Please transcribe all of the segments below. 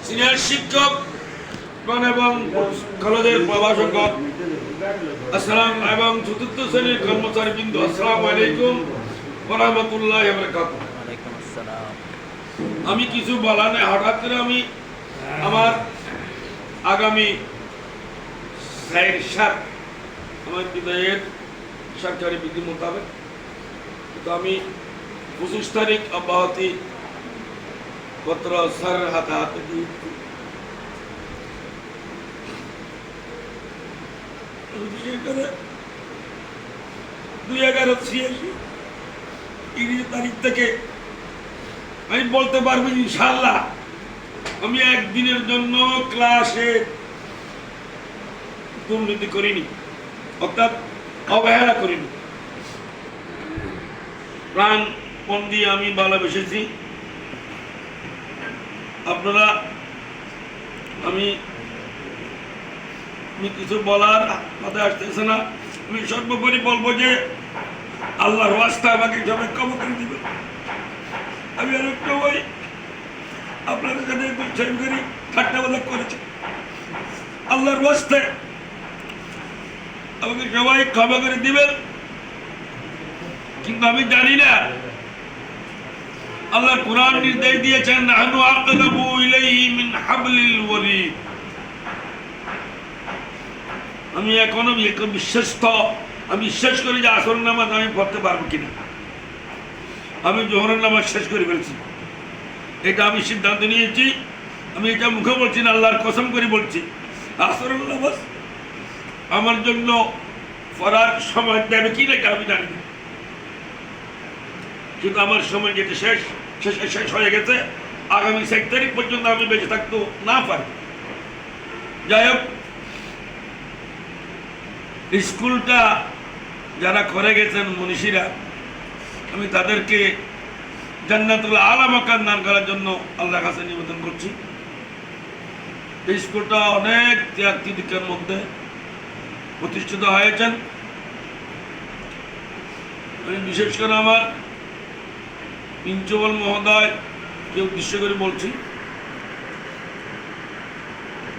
Senior শিক্ষক এবং কলেজের প্রভাষক আসসালাম এবং চতুর্থ শ্রেণীর কর্মচারী বিন্দু আসসালামু আলাইকুম ওয়া রাহমাতুল্লাহি ওয়া বারাকাতুহু। আমি কিছু বলা নেই, হঠাৎ করে আমি আমার আগামী আমার বিদায়ের সরকারি বিধি মোতাবেক তো আমি 25 তারিখ অব্যাহতি পত্র স্যারের হাতে হাতে দিয়ে 2/11/86 তারিখ থেকে আমি বলতে পারবো ইনশাআল্লাহ আমি একদিনের জন্য ক্লাসে দুর্নীতি করিনি, অর্থাৎ অবহেলা করিনি। প্রাণপণ দিয়ে আমি ভালোবেসেছি আপনারা। আমি কিছু বলার মাথায় আসতেছে না। আমি সর্বোপরি বলবো যে আল্লাহর ওয়াস্তে আমাকে সবাই ক্ষমা করে দিবে। আমি আরেকটা ওই আপনাদের সাথে দুষ্টামি করি, ঠাট্টা মজাক করেছি। আল্লাহর ওয়াস্তে আমাকে সবাই ক্ষমা করে দিবেন। কিন্তু আমি জানি না, আল্লাহ কুরআন নির্দেশ দিয়েছেন নাহনু আকরাবু ইলাইহি মিন হাবলিল ওয়ারিদ। আমি এখনো আমি বিশ্বাস করি যে আসর নামাজ আমি পড়তে পারবো কিনা। আমি জোহরের নামাজ শেষ করে ফেলছি, এটা আমি সিদ্ধান্ত নিয়েছি। আমি এটা মুখে বলছি না, আল্লাহর কসম করে বলছি আসরের নামাজ আমার জন্য পড়ার সময় দেবে কি না আমি জানি না, কিন্তু আমার সময় যেটা শেষ হয়ে গেছে। আগামী 7 তারিখ পর্যন্ত আমি বেঁচে থাকতে না পারি। যাই হোক, স্কুলটা যারা করে গেছেন মনীষীরা, আমি তাদেরকে জান্নাতুল আলা মাকান দান করার জন্য আল্লাহর কাছে নিবেদন করছি। এই স্কুলটা অনেক ত্যাগ তিতিক্ষার মধ্যে প্রতিষ্ঠিত হয়েছেন। আমি বিশেষ করে আমার প্রিন্সিপাল মহোদয়কে উদ্দেশ্য করে বলছি,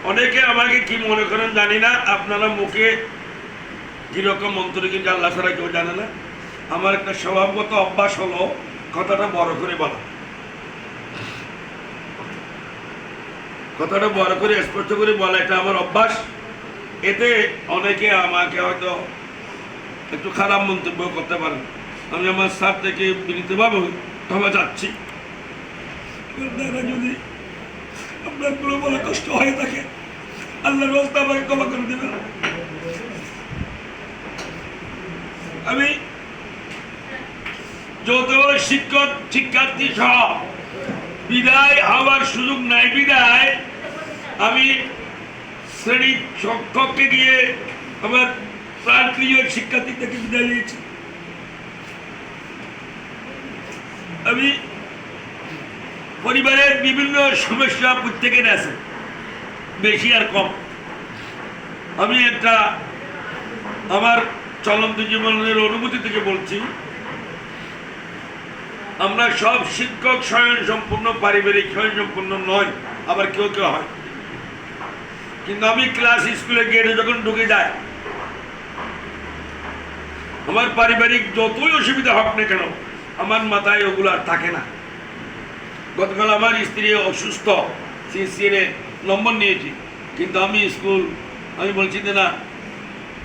অনেকে আমাকে কি মনে করেন জানি না, আপনারা মুখে কিরকম মন্ত্র কিন্তু আল্লাহ ছাড়া কেউ জানে না। আমার একটা স্বভাবগত অভ্যাস হলো কথাটা বড় করে বলা, কথাটা বড় করে স্পষ্ট করে বলা, এটা আমার অভ্যাস। এতে অনেকে আমাকে হয়তো একটু খারাপ মন্তব্য করতে পারেন। আমি আমার স্যার থেকে বিনীতভাবে ক্ষমা চাচ্ছি। যদি আপনার কোনো বড় কষ্ট হয়ে থাকে আল্লাহর রাস্তা আমাকে ক্ষমা করে দেবেন। আমি যত শিক্ষক শিক্ষার্থী সহ বিদায় হওয়ার সুযোগ নাই বিদায় আমি শ্রেণী শিক্ষককে গিয়ে আমার প্রাণপ্রিয় শিক্ষার্থী থেকে বিদায় নিয়েছি। আমি পরিবারের বিভিন্ন সমস্যা প্রত্যেকের আছে, বেশি আর কম। আমি একটা আমার চলন্ত জীবনের অনুভূতি থেকে বলছি, আমরা সব শিক্ষক স্বয়ং সম্পূর্ণ, পারিবারিক স্বয়ং সম্পূর্ণ নয়, আবার কেউ কেউ হয়। কিন্তু আমি ক্লাস স্কুলে গেটে যখন ঢুকে যাই, আমার পারিবারিক যতই অসুবিধা হোক না কেন আমার মাথায় ওগুলো আর থাকে না। গতকাল আমার স্ত্রী অসুস্থ, সিএসসিএ নম্বর নিয়েছি, কিন্তু আমি বলছি যে না,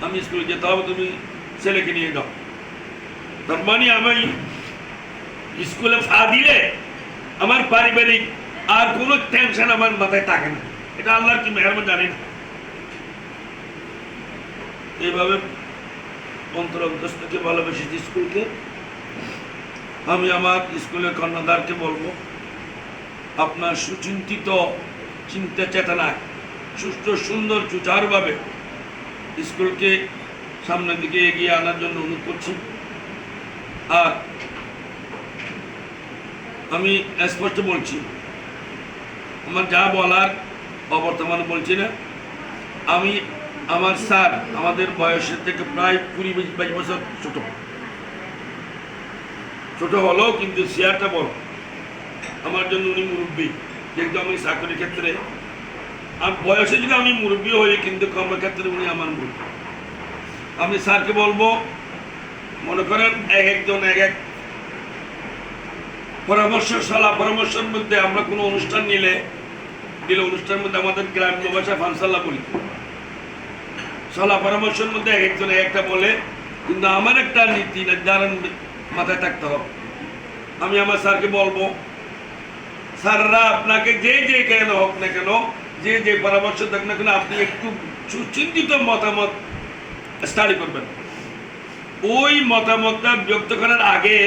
আমি স্কুলে যেতে হবে, তুমি ছেলেকে নিয়ে যাও। তার মানে আমি স্কুলে পা দিলে আমার পারিবারিক আর কোনো টেনশন আমার মাথায় থাকে না। এটা আল্লাহর কি মেহেরবানি জানি না। এইভাবে অন্তরস্থকে ভালোবেসেছি স্কুলকে। আমি আমার স্কুলের কর্ণধারকে বলবো, আপনার সুচিন্তিত চিন্তা চেতনায় সুষ্ঠু সুন্দর সুচারুভাবে স্কুলকে সামনের দিকে এগিয়ে আনার জন্য অনুরোধ করছি। আর আমি স্পষ্ট বলছি, আমার যা বলার অবর্তমানে বলছি না। আমি আমার স্যার আমাদের বয়সের থেকে প্রায় 20-22 বছর ছোট হলেও কিন্তু চেয়ারটা বড়। আমার জন্য উনি মুরব্বী, যেহেতু আমি চাকরির ক্ষেত্রে বয়সে যদি আমি মুরব্বী হই, কিন্তু কর্মক্ষেত্রে উনি আমার মুরব্বী। আমি স্যারকে বলবো, মনে করেন এক একজন এক এক পরামর্শ, সালা পরামর্শের মধ্যে আমরা কোনো অনুষ্ঠান দিলে অনুষ্ঠানের মধ্যে আমাদের গ্রাম্য ভাষায় ফানসাল্লা বলি, সালা পরামর্শের মধ্যে এক একজন একটা বলে, কিন্তু আমার একটা নীতি নির্ধারণ মাথায় থাকতে হবে। আমি আমার স্যারকে বলবো, স্যাররা আপনাকে যে যে কেন হোক না কেন, যে যে পরামর্শ দেখ না কেন, আপনি একটু সুচিন্তিত মতামত স্টাডি করবেন। ওই মতামতটা ব্যক্ত করার আগে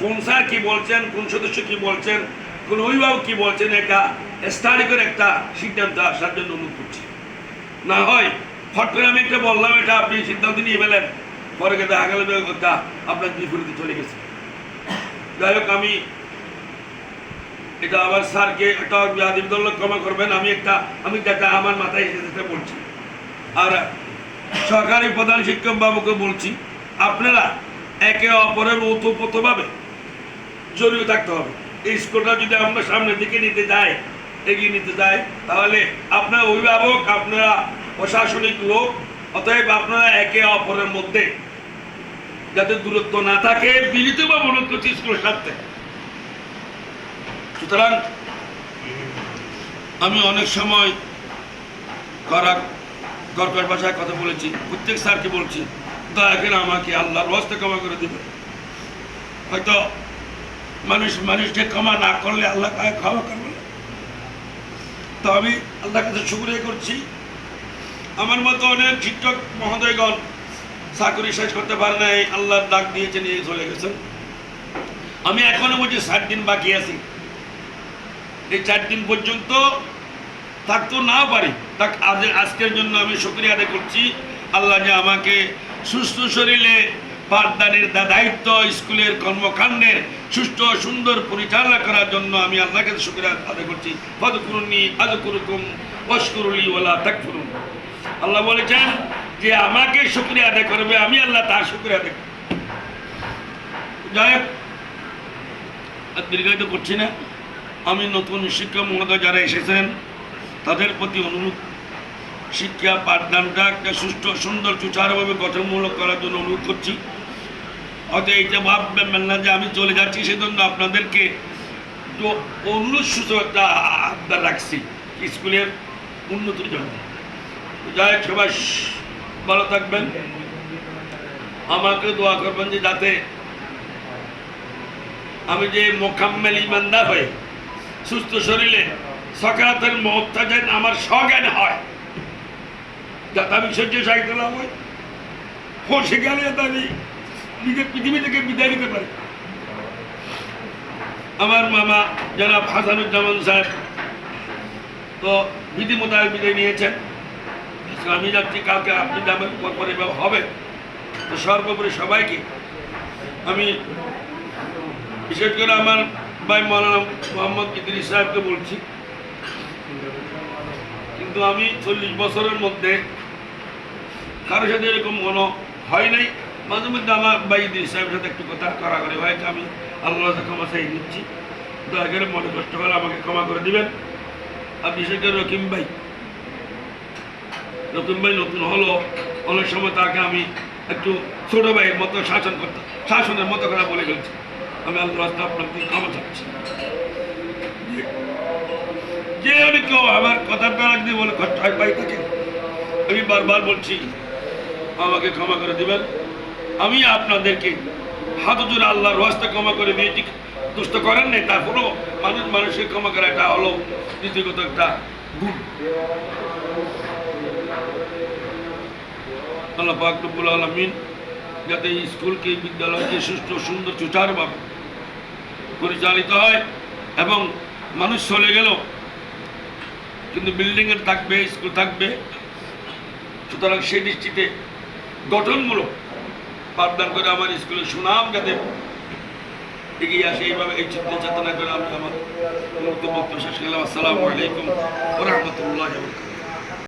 কোন স্যার কি বলছেন, কোন সদস্য কি বলছেন, কোন অভিভাবক কি বলছেন, এটা স্টাডি করে একটা সিদ্ধান্ত আসার জন্য অনুরোধ করছি। না হয় ফট করে আমি একটা বললাম, এটা আপনি সিদ্ধান্ত নিয়ে ফেলেন, পরে দেখা গেল ওটা আপনার বিপরীতে চলে গেছে। যাই হোক, আমি এটা আবার স্যারকে একটা ক্ষমা করবেন, আমি যেটা আমার মাথায় এসে বলছি। আর সরকারি প্রধান শিক্ষক বাবুকে বলছি, আপনারা একে অপরের ওতপ্রোতভাবে জড়িয়ে থাকতে হবে। এই স্কুলটা যদি আমরা সামনের দিকে নিতে যাই, এগিয়ে নিতে যাই, তাহলে আপনার অভিভাবক, আপনারা প্রশাসনিক লোক, অতএব আপনারা একে অপরের মধ্যে যাতে দূরত্ব না থাকে, বিনীতভাবে অনুরোধ করছি স্কুলের সাথে। সুতরাং আমি অনেক সময় কর্কশ ভাষায় কথা বলেছি, প্রত্যেক স্যারকে বলছি, দয়া করে আমাকে আল্লাহর ওয়াস্তে ক্ষমা করে দেবে। হয়তো মানুষকে ক্ষমা না করলে আল্লাহ ক্ষমা করবে না। তো আমি আল্লাহর কাছে শুকরিয়া করছি। আমার মতো অনেক শিক্ষক মহোদয়গণ চাকরি শেষ করতে পারে নাই, আল্লাহর ডাক দিয়েছে, নিয়ে চলে গেছেন। আমি এখনো বলছি 7 দিন বাকি আছি। এই 4 দিন পর্যন্ত থাকতেও না পারি, আজকের জন্য আমি শুকরিয়া আদায় করছি। আল্লাহ যে আমাকে সুস্থ শরীরে পাঠদানের দায়িত্ব, স্কুলের কর্মকাণ্ডের সুষ্ঠু সুন্দর পরিচালনা করার জন্য আমি আল্লাহকে শুকরিয়া আদায় করছি। ফাদকুরুনি আযকুরুকুম ওয়াশকুরুলি ওয়ালা তাকফুরুন। আল্লাহ বলেছেন যে আমাকে শুকরিয়া আদায় করবে, আমি আল্লাহ তার শুকরিয়া আদায় করব। যাই হোক, দীর্ঘায়িত করছি না। আমি নতুন শিক্ষক মহোদয় যারা এসেছেন তাদের প্রতি অনুরোধ, শিক্ষা পাঠদানটা একটা সুষ্ঠু সুন্দর সুচারুভাবে গঠনমূলক করার জন্য অনুরোধ করছি। হয়তো এইটা ভাববেন না যে আমি চলে যাচ্ছি, সেজন্য আপনাদেরকে তো অনুরোধ সূচক একটা আবদার রাখছি স্কুলের উন্নতির জন্য। যাই হোক, সবাই ভালো থাকবেন, আমাকে দোয়া করবেন যে যাতে আমি যে মোকাম্মেল ইমানদার হয়ে সুস্থ শরীরে সকারাতের মহত্তা যেন আমার স্বজ্ঞান হয়, যাতে আমি সহ্য সাহিত্য লাভ হয়, সেখানে আমি নিজের পৃথিবী থেকে বিদায় নিতে পারি। আমার মামা জনাব হাসানুজ্জামান সাহেব তো বিধি মোতাবেক বিদায় নিয়েছেন। আমি যাচ্ছি, কালকে আপনি যাবেন, পরে হবে। তো সর্বোপরি সবাইকে আমি বিশেষ করে আমার ভাই মৌলানা মোহাম্মদ ইদ্রিস সাহেবকে বলছি, কিন্তু আমি 40 বছরের মধ্যে কারোর সাথে এরকম কোনো হয় নাই। মাঝে মধ্যে আমার ভাই ইদ্রিস সাহেবের সাথে একটু কথা করাকরি হয়েছে, আমি আল্লাহর কাছে ক্ষমা চাই নিচ্ছি। দয়া করে মনে কষ্ট হলে আমাকে ক্ষমা করে দিবেন। আর বিশেষ করে রকিম ভাই নতুন হলো, অনেক সময় তাকে আমি একটু ছোট ভাইয়ের মতো শাসনের মতো কথা বলে ফেলছি। আমি আল্লাহ আপনাকে ক্ষমা চাচ্ছি। যে আমি কেউ আমার কথার দ্বারা যদি বলে কষ্ট হয় পাই থাকে, আমি বারবার বলছি আমাকে ক্ষমা করে দিবেন। আমি আপনাদেরকে হাত জোরে আল্লাহর রাস্তা ক্ষমা করে দিয়েছি, দুষ্ট করেন নাই, তারপরেও মানুষের ক্ষমা করা এটা হলো নীতিগত একটা গুণ। আল্লাহ পাক রব্বুল আলামিন যাতে এই স্কুলকে, বিদ্যালয়কে সুষ্ঠু সুন্দর সুচারুভাবে পরিচালিত হয়, এবং মানুষ চলে গেল কিন্তু বিল্ডিংয়ের থাকবে, স্কুল থাকবে। সুতরাং সেই দৃষ্টিতে গঠনমূলক পাঠদান করে আমার স্কুলের সুনাম যাতে এগিয়ে আসে, এইভাবে এই চিন্তা চেতনা করে আমি আমার বক্তব্য শেষ করলাম। আসসালামু আলাইকুম ওয়া রাহমাতুল্লাহি ওয়া বারাকাতুহু।